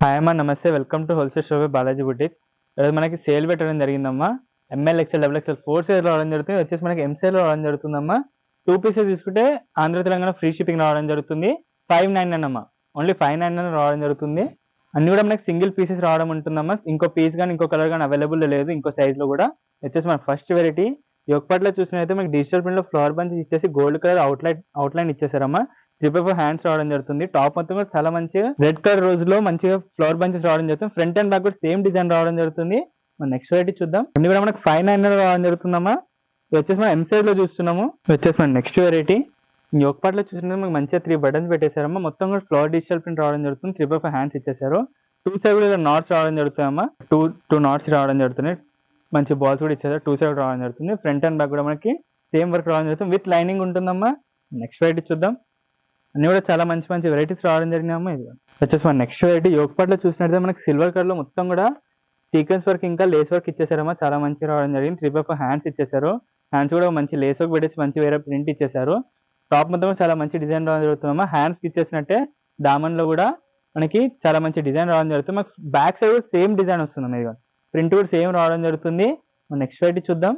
Hi అమ్మా, నమస్తే. Welcome to wholesale shop Balaji boutique. ఈరోజు మనకి సేల్ పెట్టడం జరిగిందమ్మా. M L XL double XL 4 size రావడం జరుగుతుంది. వచ్చేసి మనకి ఎం సైజ్ రావడం జరుగుతుందమ్మా. 2 పీసెస్ తీసుకుంటే ఆంధ్ర తెలంగాణ ఫ్రీ షిప్పింగ్ రావడం జరుగుతుంది. 599 అమ్మా, ఓన్లీ 599 రావడం జరుగుతుంది. అన్ని కూడా మనకి సింగిల్ పీసెస్ రావడం ఉంటుందమ్మా. ఇంకో పీస్ కానీ ఇంకో కలర్ కానీ అవైలబుల్ లేదు ఇంకో సైజ్ లో కూడా. వచ్చేసి మన ఫస్ట్ వెరైటీ యొక్కపట్లో చూసినైతే మనకి డిజిటల్ ప్రింట్ లో ఫ్లవర్ బంచెస్ ఇచ్చేసి గోల్డ్ కలర్ అవుట్లైన్ ఇచ్చేసారమ్మా. 3x4 హ్యాండ్స్ రావడం జరుగుతుంది. టాప్ మొత్తం కూడా చాలా మంచిగా రెడ్ కలర్ రోజ్ లో మంచిగా ఫ్లవర్ బంచెస్ రావడం జరుగుతుంది. ఫ్రంట్ అండ్ బ్యాక్ కూడా సేమ్ డిజైన్ రావడం జరుగుతుంది. మన నెక్స్ట్ వెరైటీ చూద్దాం. అన్ని కూడా మనకి 599 రావడం జరుగుతుందమ్మా. ఇది వచ్చేసి మనం ఎం సైజ్ లో చూస్తున్నాము. వచ్చేసి మన నెక్స్ట్ వెరైటీ యొక్కపట్లో చూసినట్టు మనకి మంచిగా 3 బటన్స్ పెట్టేశారమ్మా. మొత్తం కూడా ఫ్లవర్ డిజిటల్ ప్రింట్ రావడం జరుగుతుంది. 3x4 హ్యాండ్స్ ఇచ్చేసారు. 2 సైడ్ కూడా నాట్స్ రావడం జరుగుతాయమ్మా. టూ నాట్స్ రావడం జరుగుతుంది. మంచి బాల్స్ కూడా ఇచ్చేసారు. 2 సైడ్ రావడం జరుగుతుంది. ఫ్రంట్ అండ్ బ్యాక్ కూడా మనకి సేమ్ వర్క్ రావడం జరుగుతుంది. విత్ లైనింగ్ ఉంటుందమ్మా. నెక్స్ట్ వెరైటీ చూద్దాం. అన్ని కూడా చాలా మంచి మంచి వెరైటీస్ రావడం జరిగినాయమ్మా. ఇది వచ్చేసి మన నెక్స్ట్ వెరైటీ యొక్కపట్లో చూసినట్లయితే మనకి సిల్వర్ కలర్ లో మొత్తం కూడా సీక్వెన్స్ వర్క్ ఇంకా లేస్ వర్క్ ఇచ్చేసారమ్మా. చాలా మంచిగా రావడం జరిగింది. 3x4 హ్యాండ్స్ ఇచ్చేసారు. హ్యాండ్స్ కూడా మంచి లేస్ వర్క్ పెట్టేసి మంచి వేరే ప్రింట్ ఇచ్చేసారు. టాప్ మొత్తం చాలా మంచి డిజైన్ రావడం జరుగుతుందమ్మా. హ్యాండ్స్ ఇచ్చేసినట్టే దామన్ లో కూడా మనకి చాలా మంచి డిజైన్ రావడం జరుగుతుంది. మనకి బ్యాక్ సైడ్ కూడా సేమ్ డిజైన్ వస్తుంది. ఇది ప్రింట్ కూడా సేమ్ రావడం జరుగుతుంది. నెక్స్ట్ వెరైటీ చూద్దాం.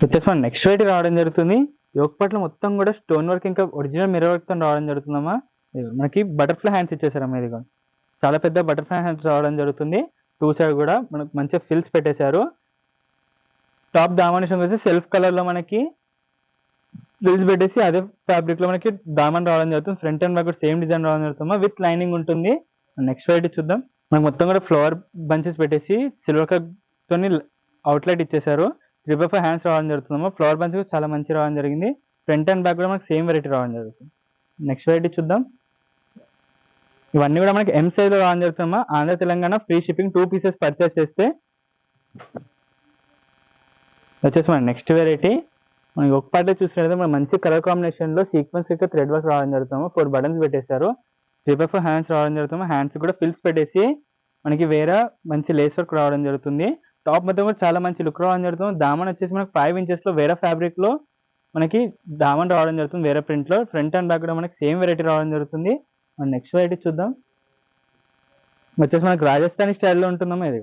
వచ్చేసి మన నెక్స్ట్ వెరైటీ రావడం జరుగుతుంది. యొక్కపట్లో మొత్తం కూడా స్టోన్ వర్క్ ఇంకా ఒరిజినల్ మిర్రర్ వర్క్ తో రావడం జరుగుతుందమ్మా. మనకి బటర్ఫ్లై హ్యాండ్స్ ఇచ్చేసారమ్మా. ఇది చాలా పెద్ద బటర్ఫ్లై హ్యాండ్స్ రావడం జరుగుతుంది. 2 సైడ్ కూడా మనకు మంచిగా ఫిల్స్ పెట్టేశారు. టాప్ దామన్ వచ్చి సెల్ఫ్ కలర్ లో మనకి ఫిల్స్ పెట్టేసి అదే ఫ్యాబ్రిక్ లో మనకి దామన్ రావడం జరుగుతుంది. ఫ్రంట్ అండ్ బ్యాక్ కూడా సేమ్ డిజైన్ రావడం జరుగుతుందమ్మా. విత్ లైనింగ్ ఉంటుంది. నెక్స్ట్ వెరైటీ చూద్దాం. మనకు మొత్తం కూడా ఫ్లవర్ బంచెస్ పెట్టేసి సిల్వర్ కలర్ తోని అవుట్లైట్ ఇచ్చేసారు. 3x4 హ్యాండ్స్ రావడం జరుగుతుందమ్మా. ఫ్లవర్ బంచ్ కూడా చాలా మంచి రావడం జరిగింది. ఫ్రంట్ అండ్ బ్యాక్ కూడా మనకి సేమ్ వెరైటీ రావడం జరుగుతుంది. నెక్స్ట్ వెరైటీ చూద్దాం. ఇవన్నీ కూడా మనకి ఎం సైజ్ లో రావడం జరుగుతుందమ్మా. Andhra Telangana free shipping. 2 pieces purchase చేస్తే. వచ్చేసి మన నెక్స్ట్ వెరైటీ మనకి యొక్కపట్లో చూసినట్లయితే మన మంచి కలర్ కాంబినేషన్ లో సీక్వెన్స్ యొక్క థ్రెడ్ వర్క్ రావడం జరుగుతుందమ్మా. 4 బటన్స్ పెట్టేశారు. 3x4 హ్యాండ్స్ రావడం జరుగుతుంది. హ్యాండ్స్ కూడా ఫిల్స్ పెట్టేసి మనకి వేరే మంచి లేస్ వర్క్ రావడం జరుగుతుంది. టాప్ మొత్తం కూడా చాలా మంచి లుక్ రావడం జరుగుతుంది. దామన్ వచ్చేసి మనకి 5 ఇంచెస్ లో వేరే ఫ్యాబ్రిక్ లో మనకి దామన్ రావడం జరుగుతుంది. వేరే ప్రింట్ లో ఫ్రంట్ అండ్ బ్యాక్ కూడా మనకి సేమ్ వెరైటీ రావడం జరుగుతుంది. నెక్స్ట్ వెరైటీ చూద్దాం. వచ్చేసి మనకి రాజస్థానీ స్టైల్లో ఉంటుందమ్మా. ఇది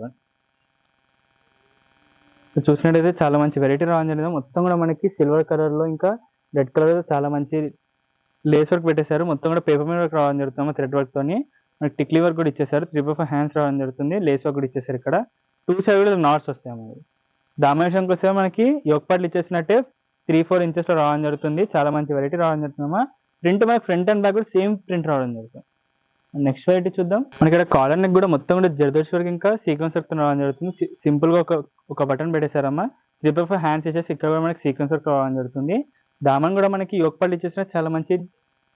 చూసినట్టయితే చాలా మంచి వెరైటీ రావడం జరిగింది. మొత్తం కూడా మనకి సిల్వర్ కలర్ లో ఇంకా రెడ్ కలర్ లో చాలా మంచి లేస్ వర్క్ పెట్టేశారు. మొత్తం కూడా పేపర్ మీద వర్క్ రావడం జరుగుతుంది. థ్రెడ్ వర్క్ తోని మనకి టిక్లీ వర్క్ కూడా ఇచ్చేసారు. 3x4 హ్యాండ్స్ రావడం జరుగుతుంది. లేస్ వర్క్ కూడా ఇచ్చేసారు. ఇక్కడ 2 సైడ్ కూడా నాట్స్ వస్తాయి. మనకి దామేషన్కి వస్తే మనకి యొక్కపట్లు ఇచ్చేసినట్టే 3-4 ఇంచెస్ లో రావడం జరుగుతుంది. చాలా మంచి వెరైటీ రావడం జరుగుతుందమ్మా. ప్రింట్ మనకి ఫ్రంట్ అండ్ బ్యాక్ కూడా సేమ్ ప్రింట్ రావడం జరుగుతుంది. నెక్స్ట్ వెరైటీ చూద్దాం. మనకి ఇక్కడ కాలర్ నెక్ కూడా మొత్తం కూడా జర్దోషి వర్క్ ఇంకా సీక్వెన్స్ వర్క్ రావడం జరుగుతుంది. సింపుల్ గా ఒక బటన్ పెట్టేశారమ్మా. 3x4 హ్యాండ్స్ ఇచ్చేసి ఇక్కడ కూడా మనకి సీక్వెన్స్ వర్క్ రావడం జరుగుతుంది. దామన్ కూడా మనకి యొక్కపట్లు ఇచ్చేసిన చాలా మంచి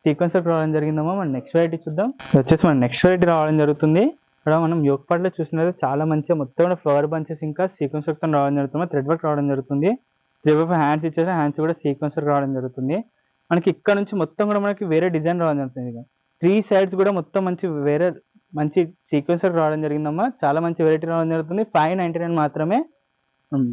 సీక్వెన్స్ వర్క్ రావడం జరిగిందమ్మా. మన నెక్స్ట్ వెరైటీ చూద్దాం. వచ్చేసి మన నెక్స్ట్ వెరైటీ రావడం జరుగుతుంది. ఇక్కడ మనం యొక్కపట్లో చూసినట్లయితే చాలా మంచిగా మొత్తం కూడా ఫ్లవర్ బంచెస్ ఇంకా సీక్వెన్స్ వర్క్ రావడం జరుగుతుంది. థ్రెడ్ వర్క్ రావడం జరుగుతుంది. 3x4 హ్యాండ్స్ ఇచ్చేసి హ్యాండ్స్ కూడా సీక్వెన్స్ వర్క్ రావడం జరుగుతుంది. మనకి ఇక్కడ నుంచి మొత్తం కూడా మనకి వేరే డిజైన్ రావడం జరుగుతుంది. 3 సైడ్స్ కూడా మొత్తం మంచి సీక్వెన్స్ వర్క్ రావడం జరిగిందమ్మా. చాలా మంచి వెరైటీ రావడం జరుగుతుంది. 599 మాత్రమే.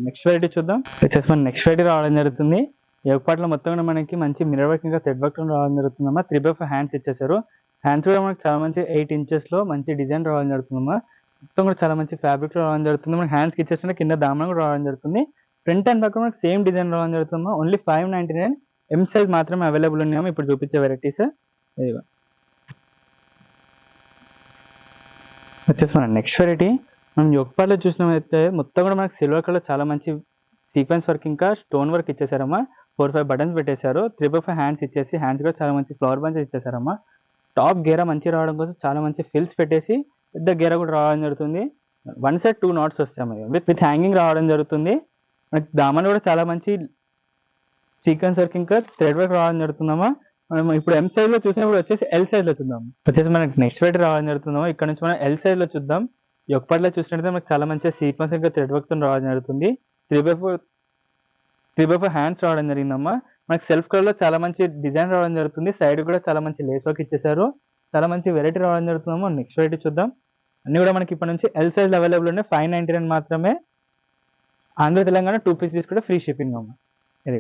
నెక్స్ట్ వెరైటీ చూద్దాం. వచ్చేసి మన నెక్స్ట్ వెరైటీ రావడం జరుగుతుంది. యొక్కపట్లో మొత్తం కూడా మనకి మంచి మిర్రర్ వర్క్ ఇంకా థ్రెడ్ వర్క్ రావడం జరుగుతుందమ్మా. 3x4 హ్యాండ్స్ ఇచ్చేసారు. హ్యాండ్స్ కూడా మనకి చాలా మంచి 8 ఇంచెస్ లో మంచి డిజైన్ రావడం జరుగుతుందమ్మా. మొత్తం కూడా చాలా మంచి ఫ్యాబ్రిక్ లో రావడం జరుగుతుంది. మనకి హ్యాండ్స్కి ఇచ్చేసిన కింద దామన్ కూడా రావడం జరుగుతుంది. ఫ్రంట్ అండ్ బ్యాక్ మనకి సేమ్ డిజైన్ రావడం జరుగుతుందమ్మా. ఓన్లీ 599 ఎం సైజ్ మాత్రమే అవైలబుల్ ఉన్నాయమ్మా. ఇప్పుడు చూపించే వెరైటీస్ ఇదిగో. వచ్చేసి మన నెక్స్ట్ వెరైటీ మనం యొక్కపట్లో చూసినట్లయితే మొత్తం కూడా మనకి సిల్వర్ కలర్ చాలా మంచి సీక్వెన్స్ వర్క్ ఇంకా స్టోన్ వర్క్ ఇచ్చేసారమ్మా. 4-5 బటన్స్ పెట్టేశారు. 3x4 హ్యాండ్స్ ఇచ్చేసి హ్యాండ్స్ కూడా చాలా మంచి ఫ్లవర్ బంచెస్ ఇచ్చేసారమ్మా. టాప్ గేరా మంచి రావడం కోసం చాలా మంచి ఫిల్స్ పెట్టేసి పెద్ద గేరా కూడా రావడం జరుగుతుంది. 1 సైడ్ 2 నాట్స్ వస్తాయి. విత్ హ్యాంగింగ్ రావడం జరుగుతుంది. మనకి దామన్ కూడా చాలా మంచి సీక్వెన్స్ వర్క్ ఇంకా థ్రెడ్ వర్క్ రావడం జరుగుతుందమ్మా. మనం ఇప్పుడు ఎం సైజ్ లో చూసినప్పుడు వచ్చేసి ఎల్ సైజ్ లో చూద్దాం. వచ్చేసి మనకి నెక్స్ట్ వెరైటీ రావడం జరుగుతుందమ్మా. ఇక్కడ నుంచి మనం ఎల్ సైజ్ లో చూద్దాం. యొక్కపట్లో చూసినట్లయితే మనకి చాలా మంచి సీక్వెన్స్ ఇంకా థ్రెడ్ వర్క్ తో రావడం జరుగుతుంది. 3x4 హ్యాండ్స్ రావడం జరిగిందమ్మా. మనకి సెల్ఫ్ కలర్ లో చాలా మంచి డిజైన్ రావడం జరుగుతుంది. సైడ్ కూడా చాలా మంచి లేస్ వర్క్ ఇచ్చేసారు. చాలా మంచి వెరైటీ రావడం జరుగుతుందమ్మా. నెక్స్ట్ వెరైటీ చూద్దాం. అన్ని కూడా మనకి ఇప్పటి నుంచి ఎల్ సైజ్ అవైలబుల్ ఉన్నాయి. 599 మాత్రమే. ఆంధ్ర తెలంగాణ 2 పీస్ తీసుకుంటే ఫ్రీ షిప్పింగ్ అమ్మా. ఇది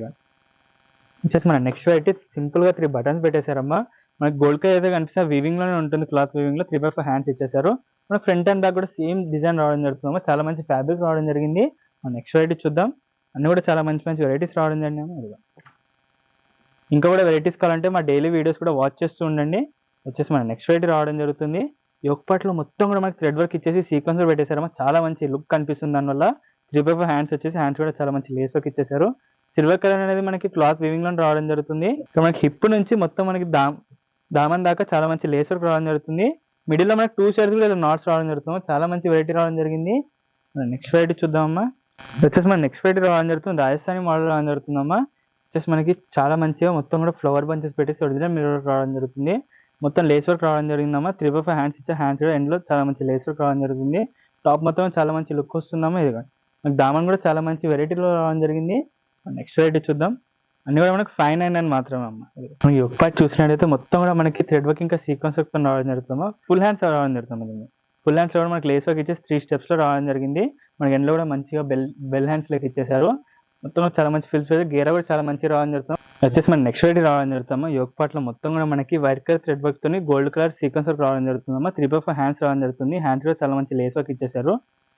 వచ్చేసి మన నెక్స్ట్ వెరైటీ సింపుల్ గా 3 బటన్స్ పెట్టేశారమ్మా. మనకి గోల్డ్ కలర్ అయితే కనిపిస్తే వీవింగ్ లోనే ఉంటుంది, క్లాత్ వీవింగ్ లో 3/4 హ్యాండ్స్ ఇచ్చేసారు. మనకి ఫ్రంట్ అండ్ బ్యాక్ కూడా సేమ్ డిజైన్ రావడం జరుగుతుంది, చాలా మంచి ఫ్యాబ్రిక్ రావడం జరిగింది. మన నెక్స్ట్ వెరైటీ చూద్దాం. అన్ని కూడా చాలా మంచి మంచి వెరైటీస్ రావడం జరిగింది. ఇంకా కూడా వెరైటీస్ కావాలంటే మా డైలీ వీడియోస్ కూడా వాచ్ చేస్తూ ఉండండి. వచ్చేసి మన నెక్స్ట్ వెరైటీ రావడం జరుగుతుంది. యోక్ పార్ట్లో మొత్తం కూడా మనకి థ్రెడ్ వర్క్ ఇచ్చేసి సీక్వెన్స్ పెట్టేశారమ్మా, చాలా మంచి లుక్ కనిపిస్తుంది. దానివల్ల 3/4 హ్యాండ్స్ వచ్చేసి హ్యాండ్స్ కూడా చాలా మంచి లేస్ వర్క్ ఇచ్చేసారు. సిల్వర్ కలర్ అనేది మనకి క్లాత్ వీవింగ్ లో రావడం జరుగుతుంది. ఇక్కడ మనకి హిప్ నుంచి మొత్తం మనకి దామన్ దాకా చాలా మంచి లేస్ వర్క్ రావడం జరుగుతుంది. మిడిల్ లో మనకి 2 షేడ్స్ కూడా నాట్స్ రావడం జరుగుతుంది, చాలా మంచి వెరైటీ రావడం జరిగింది. నెక్స్ట్ వెరైటీ చూద్దామమ్మా. వచ్చేసి మన నెక్స్ట్ వెరైటీ రావడం జరుగుతుంది, రాజస్థానీ మోడల్ రావడం జరుగుతుందమ్మా. వచ్చేసి మనకి చాలా మంచిగా మొత్తం కూడా ఫ్లవర్ బంచెస్ పెట్టేసి ఒరిజినల్ మిర్రర్ రావడం జరుగుతుంది. మొత్తం లేస్ వర్క్ రావడం జరిగిందమ్మా. 3/4 హ్యాండ్స్ ఇచ్చే హ్యాండ్స్ కూడా ఎండ్ లో చాలా మంచి లేస్ వర్క్ రావడం జరుగుతుంది. టాప్ మొత్తం చాలా మంచి లుక్ వస్తుందమ్మా. ఇది మనకి దామన్ కూడా చాలా మంచి వెరైటీలో రావడం జరిగింది. నెక్స్ట్ వెరైటీ చూద్దాం. అన్ని కూడా మనకి 599 మాత్రమే అమ్మ. మనకి ఒక పార్ట్ చూసినట్టయితే మొత్తం కూడా మనకి థ్రెడ్ వర్క్ ఇంకా సీక్వెన్స్ వర్క్ రావడం జరుగుతుందమ్మా. ఫుల్ హ్యాండ్స్ రావడం జరుగుతుంది. ఫుల్ హ్యాండ్స్ కూడా మనకి లేస్ వర్క్ ఇచ్చేసి 3 స్టెప్స్ లో రావడం జరిగింది. మనకి ఎండ్లో కూడా మంచిగా బెల్ హ్యాండ్స్ లెక్క ఇచ్చేసారు. మొత్తం చాలా మంచి ఫిల్స్ గేరా కూడా చాలా మంచిగా రావడం జరుగుతుంది. వచ్చేసి మన నెక్స్ట్ వెరైటీ రావడం జరుగుతుందమ్మా. యోక్ పార్ట్ లో మొత్తం కూడా మనకి వైట్ కలర్ థ్రెడ్ వర్క్ తోని గోల్డ్ కలర్ సీక్వెన్స్ వర్క్ రావడం జరుగుతుందమ్మా. 3/4 హ్యాండ్స్ రావడం జరుగుతుంది. హ్యాండ్స్ కూడా చాలా మంచి లేస్ వర్క్ ఇచ్చేసారు.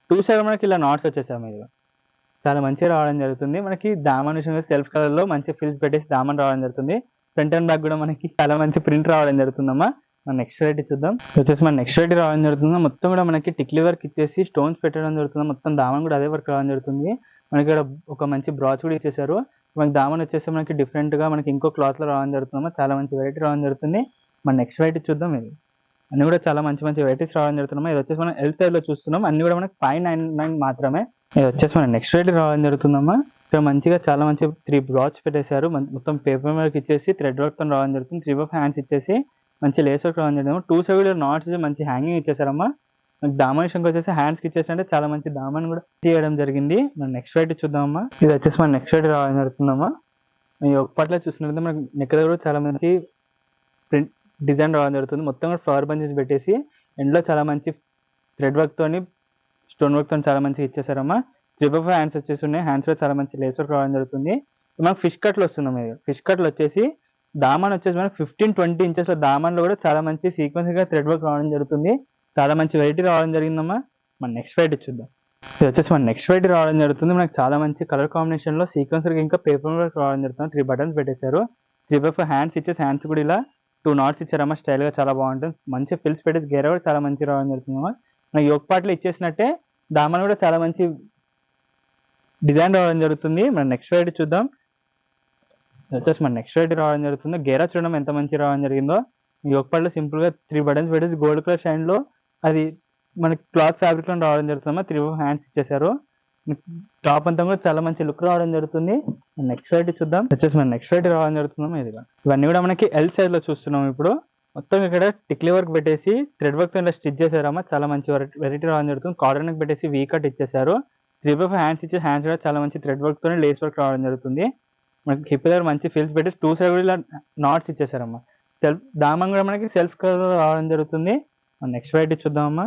2 సైడ్ మనకి ఇలా నాట్స్ వచ్చేసాము. ఇది చాలా మంచిగా రావడం జరుగుతుంది. మనకి దామన్ విషయంలో సెల్ఫ్ కలర్ లో మంచి ఫిల్స్ పెట్టేసి దామన్ రావడం జరుగుతుంది. ఫ్రంట్ అండ్ బ్యాక్ కూడా మనకి చాలా మంచి ప్రింట్ రావడం జరుగుతుందమ్మా. మన నెక్స్ట్ వెరైటీ చూద్దాం. వచ్చేసి మన నెక్స్ట్ వెరైటీ రావడం జరుగుతుంది. మొత్తం కూడా మనకి టిక్లీ వర్క్ ఇచ్చేసి స్టోన్స్ పెట్టడం జరుగుతుంది. మొత్తం దామన్ కూడా అదే వర్క్ రావడం జరుగుతుంది. మనకి ఇక్కడ ఒక మంచి బ్రాచ్ కూడా ఇచ్చేసారు. మనకి దామన్ వచ్చేసి మనకి డిఫరెంట్ గా మనకి ఇంకో క్లాత్ లో రావడం జరుగుతుందమ్మా. చాలా మంచి వెరైటీ రావడం జరుగుతుంది. మన నెక్స్ట్ వెరైటీ చూద్దాం. ఇది అన్ని కూడా చాలా మంచి మంచి వెరైటీస్ రావడం జరుగుతున్నాం. ఇది వచ్చేసి మనం ఎల్ సైజ్ లో చూస్తున్నాం. అన్ని కూడా మనకి 599 మాత్రమే. ఇది వచ్చేసి మన నెక్స్ట్ వెరైటీ రావడం జరుగుతుందమ్మా. ఇక్కడ మంచిగా చాలా మంచి 3 బ్రాచ్ పెట్టేశారు. మొత్తం పేపర్ వర్క్ ఇచ్చేసి థ్రెడ్ వర్క్ తో రావడం జరుగుతుంది. 3/4 హ్యాండ్స్ ఇచ్చేసి మంచి లేస్ వర్క్ రావడం జరుగుతుంది. 2 సైడ్ నాట్స్ మంచి హ్యాంగింగ్ ఇచ్చేసారమ్మా. దామన్ విషయంకి వచ్చేసి హ్యాండ్స్ కి ఇచ్చేసి చాలా మంచి దామన్ కూడా తీయడం జరిగింది. మన నెక్స్ట్ వెరైటీ చూద్దామమ్మా. ఇది వచ్చేసి మన నెక్స్ట్ వెరైటీ రావడం జరుగుతుందమ్మా. ఒక పట్ల చూసినట్లయితే మనకి నెక్ దగ్గర కూడా చాలా మంచి ప్రింట్ డిజైన్ రావడం జరుగుతుంది. మొత్తం కూడా ఫ్లవర్ బంచెస్ పెట్టేసి ఎండ్లో చాలా మంచి థ్రెడ్ వర్క్ తోని స్టోన్ వర్క్ తోని చాలా మంచిగా ఇచ్చేసారమ్మా. 3/4 హ్యాండ్స్ వచ్చేసి ఉన్నాయి. హ్యాండ్స్ కూడా చాలా మంచి లేస్ వర్క్ రావడం జరుగుతుంది. మనకు ఫిష్ కట్లు వస్తుందమ్మా. ఫిష్ కట్లు వచ్చేసి దామన్ వచ్చేసి మనకి 15-20 ఇంచెస్ లో దామన్ లో కూడా చాలా మంచి సీక్వెన్స్ గా థ్రెడ్ వర్క్ రావడం జరుగుతుంది. చాలా మంచి వెరైటీ రావడం జరిగిందమ్మా. మన నెక్స్ట్ వెరైటీ చూద్దాం. ఇది వచ్చేసి మన నెక్స్ట్ వెరైటీ రావడం జరుగుతుంది. మనకి చాలా మంచి కలర్ కాంబినేషన్ లో సీక్వెన్స్ వర్క్ ఇంకా పేపర్ వర్క్ రావడం జరుగుతుంది. 3 బటన్స్ పెట్టేశారు. 3/4 హ్యాండ్స్ ఇచ్చేసి హ్యాండ్స్ కూడా ఇలా 2 నాట్స్ ఇచ్చారమ్మా. స్టైల్ గా చాలా బాగుంటుంది. మంచి ఫిల్స్ పెట్టేసి గేర కూడా చాలా మంచి రావడం జరుగుతుందమ్మా. మనకి యోక్ పార్ట్ లో ఇచ్చేసినట్టే దామన్ కూడా చాలా మంచి డిజైన్ రావడం జరుగుతుంది. మన నెక్స్ట్ వెరైటీ చూద్దాం. వచ్చేసి మన నెక్స్ట్ వెరైటీ రావడం జరుగుతుంది. గేరా చూడడం ఎంత మంచి రావడం జరిగిందో. యోక్ పార్ట్ లో సింపుల్ గా 3 బటన్స్ పెట్టేసి గోల్డ్ కలర్ షైన్ లో అది మనకి క్లాత్ ఫ్యాబ్రిక్ లో రావడం జరుగుతుందమ్మా. 3/4 హ్యాండ్స్ ఇచ్చేసారు. టాప్ అంతా కూడా చాలా మంచి లుక్ రావడం జరుగుతుంది. నెక్స్ట్ వెరైటీ చూద్దాం. వచ్చేసి మన నెక్స్ట్ వెరైటీ రావడం జరుగుతుందమ్మా. ఇదిగా ఇవన్నీ కూడా మనకి ఎల్ సైజ్ లో చూస్తున్నాం. ఇప్పుడు మొత్తం ఇక్కడ టిక్లీ వర్క్ పెట్టేసి థ్రెడ్ వర్క్ తో స్టిచ్ చేశారమ్మా. చాలా మంచి వెరైటీ రావడం జరుగుతుంది. కార్డర్ నెక్ పెట్టేసి వీ కట్ ఇచ్చేసారు. 3/4 హ్యాండ్స్ ఇచ్చి హ్యాండ్స్ కూడా చాలా మంచి థ్రెడ్ వర్క్ తోనే లేస్ వర్క్ రావడం జరుగుతుంది. మనకి హిప్ దగ్గర మంచి ఫిల్స్ పెట్టేసి 2 సైడ్ కూడా ఇలా నాట్స్ ఇచ్చేసారమ్మా. దామన్ కూడా మనకి సెల్ఫ్ కలర్ రావడం జరుగుతుంది. నెక్స్ట్ వెరైటీ చూద్దామమ్మా.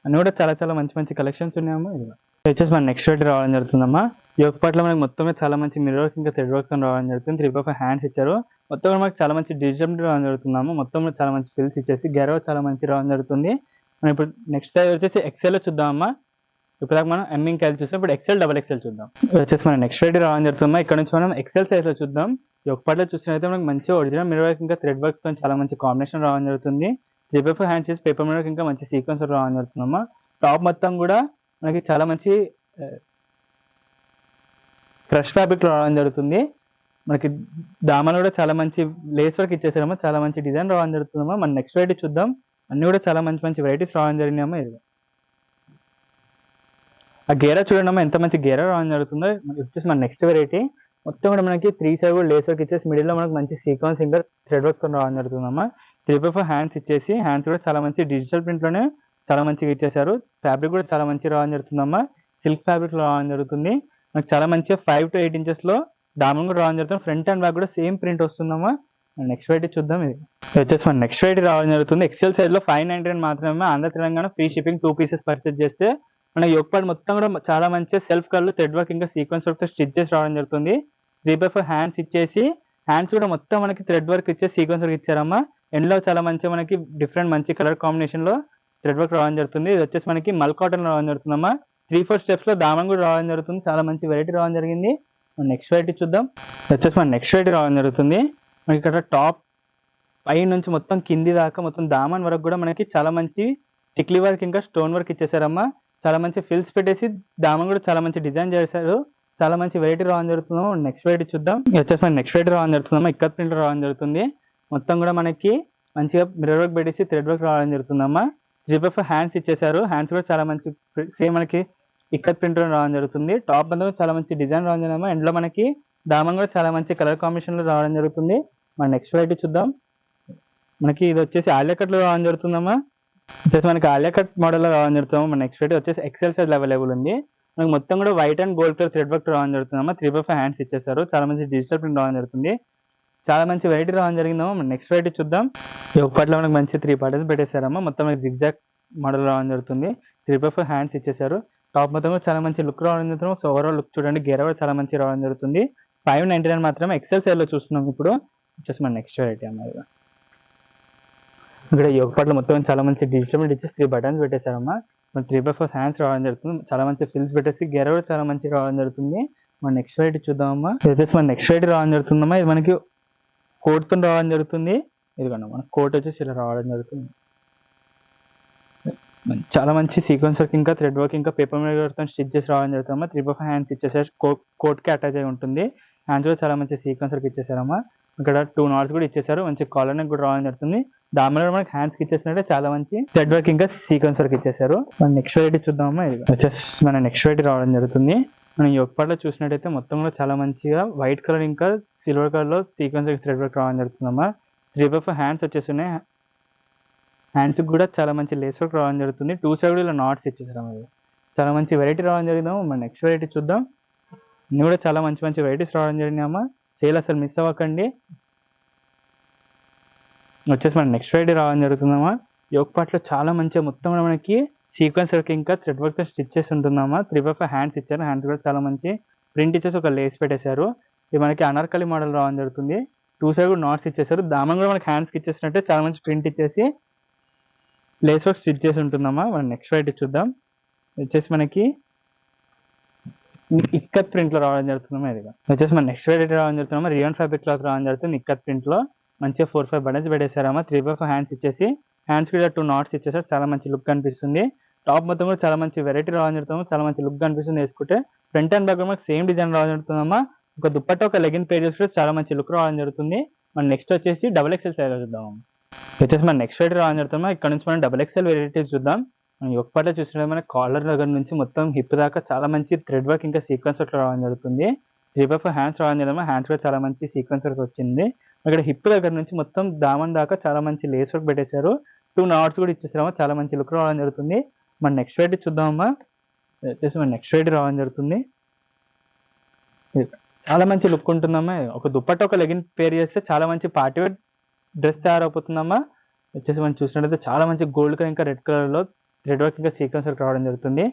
అన్ని కూడా చాలా చాలా మంచి మంచి కలెక్షన్స్ ఉన్నాయమ్మా. ఇది వచ్చేసి మన నెక్స్ట్ వెరైటీ రావడం జరుగుతుందమ్మా. యోక్ పార్ట్ లో మనకి మొత్తమే చాలా మంచి మిర్రర్ వర్క్ ఇంకా థ్రెడ్ వర్క్ తో రావడం జరుగుతుంది. 3/4 హ్యాండ్స్ ఇచ్చారు. మొత్తం కూడా మనకి చాలా మంచి డిజిటల్ రావడం జరుగుతుందమ్మా. మొత్తం చాలా మంచి ఫిల్స్ ఇచ్చేసి గెరవ చాలా మంచి రావడం జరుగుతుంది. మనం ఇప్పుడు నెక్స్ట్ సైజ్ వచ్చేసి ఎక్సెల్ లో చూద్దామమ్మా. ఇప్పుడు మనం ఎంమింగ్ క్యాల్ చూస్తాం. ఇప్పుడు XL XXL చూద్దాం. వచ్చేసి మన నెక్స్ట్ వెరైటీ రావడం జరుగుతుందమ్మా. ఇక్కడ నుంచి మనం ఎక్సెల్ సైజ్ లో చూద్దాం. యోక్ పార్ట్ లో చూసినట్లయితే మనకి మంచి ఒరిజినల్ మిర్రర్ వర్క్ ఇంకా థ్రెడ్ వర్క్ తో చాలా మంచి కాంబినేషన్ రావడం జరుగుతుంది. 3/4 హ్యాండ్స్ చేసి పేపర్ మిర్రర్ ఇంకా మంచి సీక్వెన్స్ రావడం జరుగుతుందమ్మా. టాప్ మొత్తం కూడా మనకి చాలా మంచి క్రష్ ఫ్యాబ్రిక్ రావడం జరుగుతుంది. మనకి దామన్ కూడా చాలా మంచి లేస్ వర్క్ ఇచ్చేసారమ్మా. చాలా మంచి డిజైన్ రావడం జరుగుతుందమ్మా. మన నెక్స్ట్ వెరైటీ చూద్దాం. అన్ని కూడా చాలా మంచి మంచి వెరైటీస్ రావడం జరిగినాయమ్మా. ఇది ఆ గేరా చూడండి అమ్మా, ఎంత మంచి గేరా రావడం జరుగుతుందో. వచ్చేసి మన నెక్స్ట్ వెరైటీ మొత్తం కూడా మనకి 3 సైడ్ కూడా లేస్ వర్క్ ఇచ్చేసి మిడిల్ లో మనకి మంచి సీక్వెన్స్ ఇంకా థ్రెడ్ వర్క్ తో రావడం జరుగుతుందమ్మా. 3/4 హ్యాండ్స్ ఇచ్చేసి హ్యాండ్స్ కూడా చాలా మంచి డిజిటల్ ప్రింట్ లోనే చాలా మంచిగా ఇచ్చేసారు. ఫ్యాబ్రిక్ కూడా చాలా మంచి రావడం జరుగుతుందమ్మా. సిల్క్ ఫ్యాబ్రిక్ లో రావడం జరుగుతుంది. మనకి చాలా మంచిగా 5 to 8 ఇంచెస్ లో దామన్ కూడా రావడం జరుగుతుంది. ఫ్రంట్ అండ్ బ్యాక్ కూడా సేమ్ ప్రింట్ వస్తుందమ్మా. నెక్స్ట్ వెరైటీ చూద్దాం. ఇది వచ్చేసి మన నెక్స్ట్ వెరైటీ రావడం జరుగుతుంది. XL సైజ్ లో 599 మాత్రమే. Andhra Telangana free shipping. 2 pieces purchase చేస్తే మన యోక్ పార్ట్ మొత్తం కూడా చాలా మంచి సెల్ఫ్ కలర్ థ్రెడ్ వర్క్ ఇంకా సీక్వెన్స్ వర్క్ తో స్టిచ్ చేసి రావడం జరుగుతుంది. 3/4 హ్యాండ్స్ ఇచ్చేసి హ్యాండ్స్ కూడా మొత్తం మనకి థ్రెడ్ వర్క్ ఇచ్చే సీక్వెన్స్ వర్క్ ఇచ్చారమ్మా. ఎండ్లో చాలా మంచి మనకి డిఫరెంట్ మంచి కలర్ కాంబినేషన్ లో థ్రెడ్ వర్క్ రావడం జరుగుతుంది. ఇది వచ్చేసి మనకి మల్ కాటన్ రావడం జరుగుతుందమ్మా. 3-4 స్టెప్స్ లో దామన్ కూడా రావడం జరుగుతుంది. చాలా మంచి వెరైటీ రావడం జరిగింది. నెక్స్ట్ వెరైటీ చూద్దాం. ఇది వచ్చేసి మన నెక్స్ట్ వెరైటీ రావడం జరుగుతుంది. మనకి ఇక్కడ టాప్ పై నుంచి మొత్తం కింది దాకా మొత్తం దామన్ వరకు కూడా మనకి చాలా మంచి టిక్లీ వర్క్ ఇంకా స్టోన్ వర్క్ ఇచ్చేసారమ్మా. చాలా మంచి ఫిల్స్ పెట్టేసి దామన్ కూడా చాలా మంచి డిజైన్ చేశారు. చాలా మంచి వెరైటీ రావడం జరుగుతుంది. నెక్స్ట్ వెరైటీ చూద్దాం. ఇది వచ్చేసి మన నెక్స్ట్ వెరైటీ రావడం జరుగుతుందమ్మా. ఇక్కత్ ప్రింట్ రావడం జరుగుతుంది. మొత్తం కూడా మనకి మంచిగా మిర్రర్ వర్క్ పెట్టేసి థ్రెడ్ వర్క్ రావడం జరుగుతుందమ్మా. 3/4 హ్యాండ్స్ ఇచ్చేసారు. హ్యాండ్స్ కూడా చాలా మంచి సేమ్ మనకి ఇక్కత్ ప్రింట్ రావడం జరుగుతుంది. టాప్ అంతా చాలా మంచి డిజైన్ రావడం జరిగిందమ్మా. ఎండ్లో మనకి దామన్ కూడా చాలా మంచి కలర్ కాంబినేషన్ లో రావడం జరుగుతుంది. మన నెక్స్ట్ వెరైటీ చూద్దాం. మనకి ఇది వచ్చేసి ఆలియా కట్ లో రావడం జరుగుతుందమ్మా. వచ్చేసి మనకి ఆలియా కట్ మోడల్ లో రావడం జరుగుతుంది. మన నెక్స్ట్ వెరైటీ వచ్చేసి ఎక్సెల్ సైజ్ అవైలబుల్ ఉంది. మనకి మొత్తం కూడా white and gold colour thread work రావడం జరుగుతుందమ్మా. 3/4 హ్యాండ్స్ ఇచ్చేసారు. చాలా మంచి డిజిటల్ ప్రింట్ రావడం జరుగుతుంది. చాలా మంచి వెరైటీ రావడం జరిగిందమ్మా. మన నెక్స్ట్ వెరైటీ చూద్దాం. ఒక పాటలో మనకి మంచి 3 పార్ట్స్ పెట్టేశారమ్మా. మొత్తం మనకి జిగ్జాగ్ మోడల్ రావడం జరుగుతుంది. 3/4 హ్యాండ్స్ ఇచ్చేసారు. టాప్ మొత్తం కూడా చాలా మంచి లుక్ రావడం జరుగుతుంది. సో ఓవరాల్ లుక్ చూడండి, గేర కూడా చాలా మంచి రావడం జరుగుతుంది. 599 మాత్రమే ఎక్సెల్ సైజ్ లో చూస్తున్నాం. ఇప్పుడు వచ్చేసి మన నెక్స్ట్ వెరైటీ అమ్మా. ఇక్కడ యోగ పాటలో మొత్తం చాలా మంచి డిజిటల్ ప్రింట్ ఇచ్చేసి 3 బటన్స్ పెట్టేశారమ్మా. మన 3/4 హ్యాండ్స్ రావడం జరుగుతుంది. చాలా మంచి ఫిల్స్ పెట్టేసి గేర కూడా చాలా మంచి రావడం జరుగుతుంది. మన నెక్స్ట్ వెరైటీ చూద్దామమ్మా. ఇది వచ్చేసి మన నెక్స్ట్ వెరైటీ రావడం జరుగుతుందమ్మా. ఇది మనకి కోట్ తో రావడం జరుగుతుంది. ఇదిగోండి మన కోట్ వచ్చేసి ఇలా రావడం జరుగుతుంది. చాలా మంచి సీక్వెన్స్ వర్క్ ఇంకా థ్రెడ్ వర్క్ ఇంకా పేపర్ మీద స్టిచ్ చేసి రావడం జరుగుతుందమ్మా. 3/4 హ్యాండ్స్ ఇచ్చేసారు. కోట్ కి అటాచ్ అయి ఉంటుంది. హ్యాండ్స్ కూడా చాలా మంచి సీక్వెన్స్ వర్క్ ఇచ్చేసారమ్మా. ఇక్కడ 2 నాట్స్ కూడా ఇచ్చేసారు. మంచి కాలర్ నెక్ కూడా రావడం జరుగుతుంది. దానిలో మనకి హ్యాండ్స్ కి ఇచ్చేసినట్టే చాలా మంచి థ్రెడ్ వర్క్ ఇంకా సీక్వెన్స్ వర్క్ ఇచ్చేసారు. మన నెక్స్ట్ వెరైటీ చూద్దామమ్మా. ఇది వచ్చేసి మన నెక్స్ట్ వెరైటీ రావడం జరుగుతుంది. మనం ఈ ఒక్కట్లో చూసినట్టయితే మొత్తం కూడా చాలా మంచిగా వైట్ కలర్ ఇంకా సిల్వర్ కలర్ లో సీక్వెన్స్ థ్రెడ్ వర్క్ రావడం జరుగుతుందమ్మా. 3/4 హ్యాండ్స్ వచ్చేసి ఉన్నాయి. హ్యాండ్స్ కూడా చాలా మంచి లేస్ వర్క్ రావడం జరుగుతుంది. 2 సైడ్ ఇలా నాట్స్ ఇచ్చేసారు. చాలా మంచి వెరైటీ రావడం జరిగిందమ్మా. మన నెక్స్ట్ వెరైటీ చూద్దాం. ఇన్ని కూడా చాలా మంచి మంచి వెరైటీస్ రావడం జరిగినాయమ్మా. సేల్ అసలు మిస్ అవ్వకండి. వచ్చేసి మన నెక్స్ట్ వెరైటీ రావడం జరుగుతుందమ్మా. యోగ పాటలో చాలా మంచిగా మొత్తం కూడా మనకి సీక్వెన్స్ వర్క్ ఇంకా థ్రెడ్ వర్క్ స్టిచ్ చేసి ఉంటుందమ్మా. 3/4 హ్యాండ్స్ ఇచ్చారు. హ్యాండ్స్ కూడా చాలా మంచి ప్రింట్ ఇచ్చేసి ఒక లేస్ పెట్టేశారు. ఇది మనకి అనార్కలి మోడల్ రావడం జరుగుతుంది. 2 సైడ్ కూడా నాట్స్ ఇచ్చేసారు. దామన్ కూడా మనకి హ్యాండ్స్కి ఇచ్చేసినట్టే చాలా మంచి ప్రింట్ ఇచ్చేసి లేస్ వర్క్ స్టిచ్ చేసి ఉంటుందమ్మా. మనం నెక్స్ట్ వెరైటీ చూద్దాం. వచ్చేసి మనకి ఇక్కత్ ప్రింట్ లో రావడం జరుగుతుందమ్మా. ఇది వచ్చేసి మన నెక్స్ట్ వెరైటీ రావడం జరుగుతుందమ్మా. రియాన్ ఫ్యాబ్రిక్ క్లాత్ రావడం జరుగుతుంది. ఇక్కత్ ప్రింట్ లో మంచిగా 4-5 బటన్స్ పెట్టేశారమ్మా. 3/4 హ్యాండ్స్ ఇచ్చేసి హ్యాండ్స్ కూడా 2 నాట్స్ ఇచ్చేసారు. చాలా మంచి లుక్ కనిపిస్తుంది. టాప్ మొత్తం కూడా చాలా మంచి వెరైటీ రావడం జరుగుతుంది. చాలా మంచి లుక్ కనిపిస్తుంది వేసుకుంటే. ఫ్రంట్ అండ్ బ్యాక్ మనకి సేమ్ డిజైన్ రావడం జరుగుతుందమ్మా. ఒక దుప్పట్ట ఒక లెగిన్ పేర్ చేసుకుంటే చాలా మంచి లుక్ రావడం జరుగుతుంది. మన నెక్స్ట్ వచ్చేసి XXL సైజ్ చూద్దాం. వచ్చేసి మన నెక్స్ట్ వెరైటీ రావడం జరుగుతుందమ్మా. ఇక్కడ నుంచి మనం XXL వెరైటీస్ చూద్దాం. మనం ఒక పాటలో చూసినట్టు మన కాలర్ దగ్గర నుంచి మొత్తం హిప్ దాకా చాలా మంచి థ్రెడ్ వర్క్ ఇంకా సీక్వెన్స్ వర్క్ రావడం జరుగుతుంది. 3/4 హ్యాండ్స్ రావడం జరిగిందమ్మా. హ్యాండ్స్ కూడా చాలా మంచి సీక్వెన్స్ వర్క్ వచ్చింది. ఇక్కడ హిప్ దగ్గర నుంచి మొత్తం దామన్ దాకా చాలా మంచి లేస్ వర్క్ పెట్టేశారు. 2 నాట్స్ కూడా ఇచ్చేసారమ్మా. చాలా మంచి లుక్ రావడం జరుగుతుంది. మన నెక్స్ట్ వెరైటీ చూద్దామమ్మా. వచ్చేసి మన నెక్స్ట్ వెరైటీ రావడం జరుగుతుంది. చాలా మంచి లుక్ ఉంటుందమ్మా. ఒక దుప్పట్ట ఒక లెగిన్ పేర్ చేస్తే చాలా మంచి పార్టీ వేర్ డ్రెస్ తయారైపోతుందమ్మా. వచ్చేసి మనం చూసినట్లయితే చాలా మంచి గోల్డ్ కలర్ ఇంకా రెడ్ కలర్ లో థ్రెడ్ వర్క్ ఇంకా సీక్వెన్స్ వర్క్ రావడం జరుగుతుంది.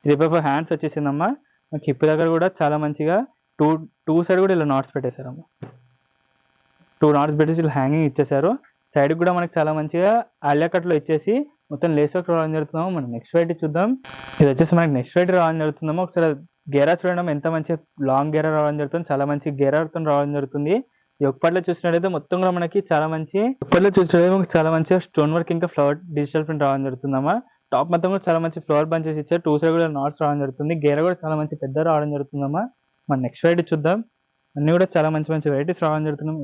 3/4 హ్యాండ్స్ వచ్చేసిందమ్మా. మనకి హిప్ దగ్గర కూడా చాలా మంచిగా టూ సైడ్ కూడా ఇలా నాట్స్ పెట్టేశారమ్మా. 2 నాట్స్ పెట్టేసి ఇలా హ్యాంగింగ్ ఇచ్చేసారు. సైడ్ కూడా మనకి చాలా మంచిగా ఆలియా కట్ లో ఇచ్చేసి మొత్తం లేస్ వర్క్ రావడం జరుగుతుందమ్మా. మనం నెక్స్ట్ వెరైటీ చూద్దాం. ఇది వచ్చేసి మనకి నెక్స్ట్ వెరైటీ రావడం జరుగుతుందమ్మా. ఒకసారి గేరా చూడడం ఎంత మంచి లాంగ్ గేరా రావడం జరుగుతుంది. చాలా మంచి గేరాతో రావడం జరుగుతుంది. ఈ ఒక్కట్లో చూసినట్టయితే మొత్తం కూడా మనకి చాలా మంచి చాలా మంచిగా స్టోన్ వర్క్ ఇంకా ఫ్లవర్ డిజిటల్ ప్రింట్ రావడం జరుగుతుందమ్మా. టాప్ మొత్తం కూడా చాలా మంచి ఫ్లవర్ బంచెస్ ఇచ్చారు. 2 సైడ్ కూడా నాట్స్ రావడం జరుగుతుంది. గేర కూడా చాలా మంచి పెద్ద రావడం జరుగుతుందమ్మా. మన నెక్స్ట్ వెరైటీ చూద్దాం. అన్ని కూడా చాలా మంచి మంచి వెరైటీస్ రావడం జరుగుతున్నాం.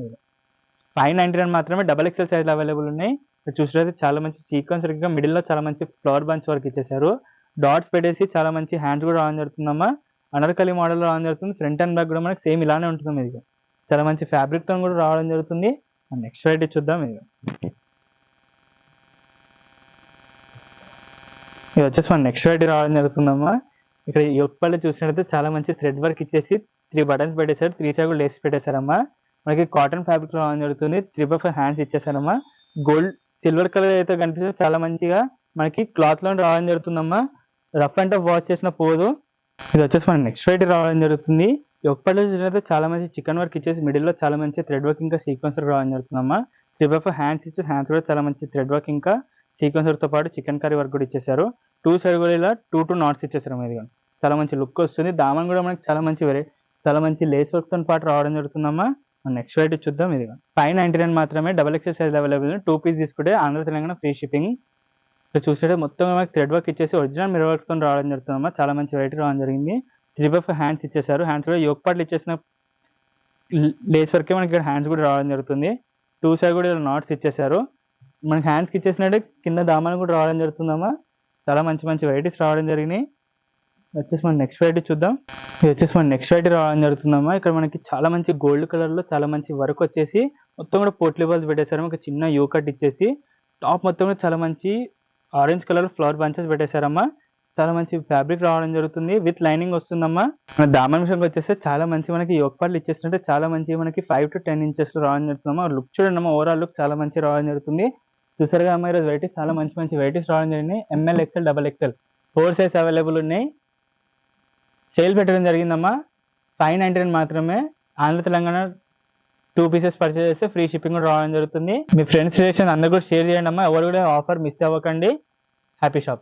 599 మాత్రమే XXL సైజ్ అవైలబుల్ ఉన్నాయి. చూసినట్లయితే చాలా మంచి సీక్వెన్స్ వర్క్ మిడిల్ లో చాలా మంచి ఫ్లవర్ బంచ్ వర్క్ ఇచ్చేసారు. డాట్స్ పెట్టేసి చాలా మంచి హ్యాండ్స్ కూడా రావడం జరుగుతుందమ్మా. అనార్కలి మోడల్ రావడం జరుగుతుంది. ఫ్రంట్ అండ్ బ్యాక్ కూడా మనకి సేమ్ ఇలానే ఉంటుంది. ఇది చాలా మంచి ఫ్యాబ్రిక్ తో కూడా రావడం జరుగుతుంది. నెక్స్ట్ వెరైటీ చూద్దాం. ఇది వచ్చేసి మన నెక్స్ట్ వెరైటీ రావడం జరుగుతుందమ్మా. ఇక్కడ ఈ ఒక్కళ్ళు చూసినట్లయితే చాలా మంచి థ్రెడ్ వర్క్ ఇచ్చేసి 3 బటన్స్ పెట్టేశారు. 3 సైడ్ లేస్ పెట్టేశారమ్మా. మనకి కాటన్ ఫ్యాబ్రిక్ రావడం జరుగుతుంది. 3/4 హ్యాండ్స్ ఇచ్చేసారమ్మా. గోల్డ్ సిల్వర్ కలర్ అయితే కనిపిస్తుంది. చాలా మంచిగా మనకి క్లాత్ లో రావడం జరుగుతుందమ్మా. రఫ్ అండ్ టఫ్ వాష్ చేసిన పోదు. ఇది వచ్చేసి మన నెక్స్ట్ వెరైటీ రావడం జరుగుతుంది. యోగ్ పార్ట్లో చూసినట్లయితే చాలా మంచి చికెన్ వర్క్ ఇచ్చేసి మిడిల్‌లో చాలా మంచి థ్రెడ్ వర్క్ ఇంకా సీక్వెన్స్ వర్క్ రావడం జరుగుతుందమ్మా. 3/4 హ్యాండ్స్ ఇచ్చేసి హ్యాండ్స్ కూడా చాలా మంచి థ్రెడ్ వర్క్ ఇంకా సీక్వెన్స్ వర్క్‌తో పాటు చికెన్ కర్రీ వర్క్ కూడా ఇచ్చేసారు. 2 సైడ్ కూడా ఇలా 2 నాట్స్ ఇచ్చేసారమ్మా ఇదిగోండి. చాలా మంచి లుక్ వస్తుంది. దామన్ కూడా మనకి చాలా మంచి లేస్ వర్క్‌తో పాటు రావడం జరుగుతుందమ్మా. నెక్స్ట్ వెరైటీ చూద్దాం ఇదిగో. 599 మాత్రమే double XL size available. 2 piece తీసుకుంటే ఆంధ్ర తెలంగాణ ఫ్రీ షిప్పింగ్. ఇక్కడ చూస్తుంటే మొత్తం మనకి థ్రెడ్ వర్క్ ఇచ్చేసి ఒరిజినల్ మిర్రర్ వర్క్‌తో రావడం జరుగుతుందమ్మా. చాలా మంచి వెరైటీ రావడం జరిగింది. 3/4 హ్యాండ్స్ ఇచ్చేసారు. హ్యాండ్స్ కూడా యోగ్ పార్ట్‌లో ఇచ్చేసిన లేస్ వర్కే మనకి ఇక్కడ హ్యాండ్స్ కూడా రావడం జరుగుతుంది. 2 సైడ్ కూడా ఇలా నాట్స్ ఇచ్చేసారు. మనకి హ్యాండ్స్‌కి ఇచ్చేసినట్టే కింద దామన్ కూడా రావడం జరుగుతుందమ్మా. చాలా మంచి వెరైటీస్ రావడం జరిగినాయి. వచ్చేసి మనం నెక్స్ట్ వెరైటీ చూద్దాం. ఇది వచ్చేసి మన నెక్స్ట్ వెరైటీ రావడం జరుగుతుందమ్మా. ఇక్కడ మనకి చాలా మంచి గోల్డ్ కలర్‌లో చాలా మంచి వర్క్ వచ్చేసి మొత్తం కూడా పోట్లీ బాల్స్ పెట్టేసారు. ఒక చిన్న యూ కట్ ఇచ్చేసి టాప్ మొత్తం కూడా చాలా మంచి ఆరెంజ్ కలర్ ఫ్లవర్ బంచెస్ పెట్టేశారమ్మా. చాలా మంచి ఫ్యాబ్రిక్ రావడం జరుగుతుంది. విత్ లైనింగ్ వస్తుందమ్మా. మన దామన్ విషయంకి వచ్చేస్తే చాలా మంచి మనకి యోగ్ పార్ట్లు ఇచ్చేస్తుంటే చాలా మంచి మనకి 5 to 10 ఇంచెస్‌లో రావడం జరుగుతుందమ్మా. లుక్ చూడండి అమ్మా, ఓవరాల్ లుక్ చాలా మంచి రావడం జరుగుతుంది. చూసారుగా అమ్మా, ఈరోజు వెరైటీస్ చాలా మంచి వెరైటీస్ రావడం జరిగినాయి. ML, XL, double XL 4 size available ఉన్నాయి. సేల్ పెట్టడం జరిగిందమ్మా. 599 మాత్రమే. ఆంధ్ర తెలంగాణ 2 పీసెస్ పర్చేస్ చేస్తే ఫ్రీ షిప్పింగ్ కూడా రావడం జరుగుతుంది. మీ ఫ్రెండ్స్ రిలేషన్ అందరూ కూడా షేర్ చేయండి అమ్మా. ఎవరు కూడా ఆఫర్ మిస్ అవ్వకండి. Happy shop.